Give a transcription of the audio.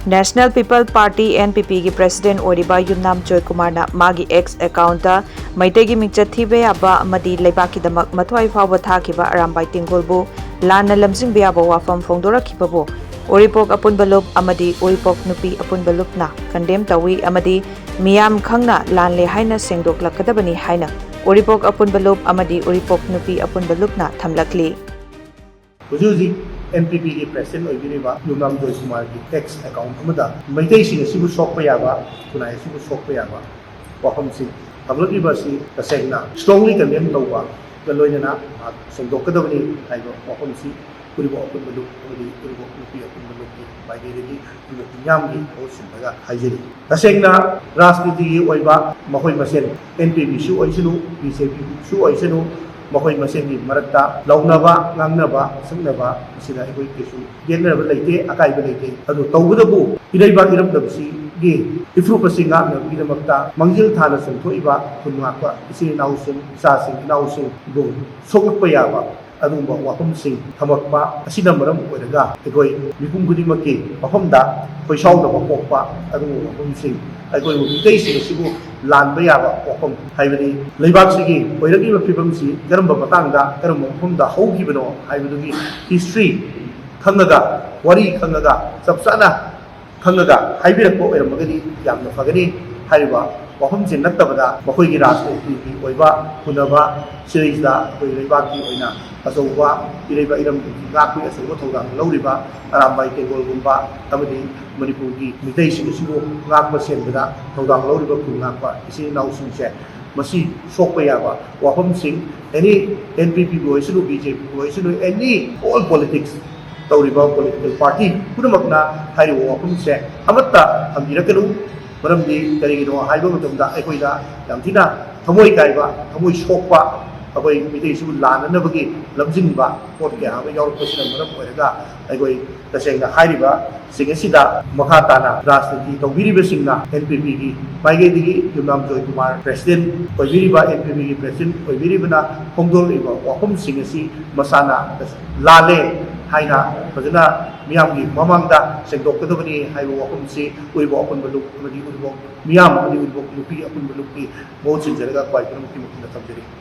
National People Party NPP की President ओरिबा Yumnam जोय कुमारना मागी X account मैतेगी मिंगचत थिबे याबा अमदी लेबाकी दमक मथवाई फावबा थाखिबा अरामबाई तिंगोलबु लाना लमसिंग बियाबा वाफम फोंदोरखिबबो ओरिपोक अपुनबलुप अमदी ओरिपोक नुपी अपुनबलुपना कंडेम तवी अमदी मियाम खंगना लानले हाइना सेंगदोकलकदबनी हाइना ओरिपोक अपुनबलुप अमदी ओरिपोक नुपी अपुनबलुपना थमलकली NPP की प्रेसिडेंट ओइबिरिबा युमनाम जोय कुमार की टैक्स अकाउंट अमदा मैतै सिंग सिबु सोकपा याबा खुनाय सिबु सोकपा याबा वाफम सिंग हमलगिबा सि तसेंगना स्ट्रांगली कंडेम तौबा गलोइना सेंगदोकदबनी हाइबो वाफम सि पुरिबो अपुनबलु अमदी पुरिबो नुपी अपुनबलु की बाइदेगी पुरिबो यामगी ओसिनगा हाइजेरी तसेंगना राजनीति की ओइबा मखोय मसेन NPP सु ओइसनु BJP सु ओइसनु मखोय मसेन की मरक्ता लौनबा गांगनबा संगनबा सिदा अखोय केसु गेनरबा लेते अकाइबा लेते अदु तौबदबु इदैबा इरमदबसि गे इफ्रुपसिंगा नबिदमक्ता मंजिल थाना संथोइबा खुनमाकवा इसे नाउसिं सासिं नाउसिं बु सोगपा याबा अदुंबा वाफमसिं थमकपा असिना मरम ओइरगा अखोय मिपुम खुदिमकि मफमदा पैसाउदबा पोकपा अदुंबा वाफमसिं अखोय मिदैसिं सिबु लानबा याबा वाफम हाइबदि लेबाकसिगी ओइरगिबा फिबमसि करमबा मतंगदा करमबा मफमदा हौगिबनो हाइबदुगी हिस्ट्री खंगगा वरी खंगगा सबसाना खंगगा हाइबिरको ओइरमगदि यामना फगनि हाइबा वाफमसि नत्तबदा मखोयगी राजनीति ओइबा खुनबा सिरिजदा ओइ लेबाकि ओइना अचौबा इरैबा इरम गाकु अचौबा थौदां लौरिबा अरामबाई तेंगोलगुंबा अमदि मणिपुरगी मितैसिंग सिबु गाकपा सेनबदा थौदां लौरिबा खुंगाकपा इसे नाउसिंसे मसी सोकपा याबा वाफमसिंग एनी NPP बोइसनु BJP बोइसनु एनी ऑल पॉलिटिक्स तौरिबा पॉलिटिकल पार्टी पुनमकना हाइरो वाफमसे अमत्ता हमबिरकनु मरमदि करिगिनो हाइबा मतमदा अखोइदा यामथिना थमोय काइबा थमोय सोकपा अखोई मितैसु लाननबगी लमजिंबा पोट के हाबा यावरपसिना मरम ओइरगा अखोई तसेंगा हाइरिबा सिंगसिदा मखा ताना राजनीति तौबिरिबसिंगना NPP की माइगेदिगी युमनाम जोय कुमार प्रेसिडेंट ओइबिरिबा NPP की प्रेसिडेंट ओइबिरिबना होंगदोलिबा वाफम सिंगसि मसाना लाले हाइना फजना मियामगी ममांगदा सेंगदोकदबनी हाइबो वाफमसि उइबो अपुनबलु अमदि उइबो मियाम अमदि उइबो नुपी अपुनबलु की बहुत सिंजरगा क्वाइटन की मुखिना थमजरी।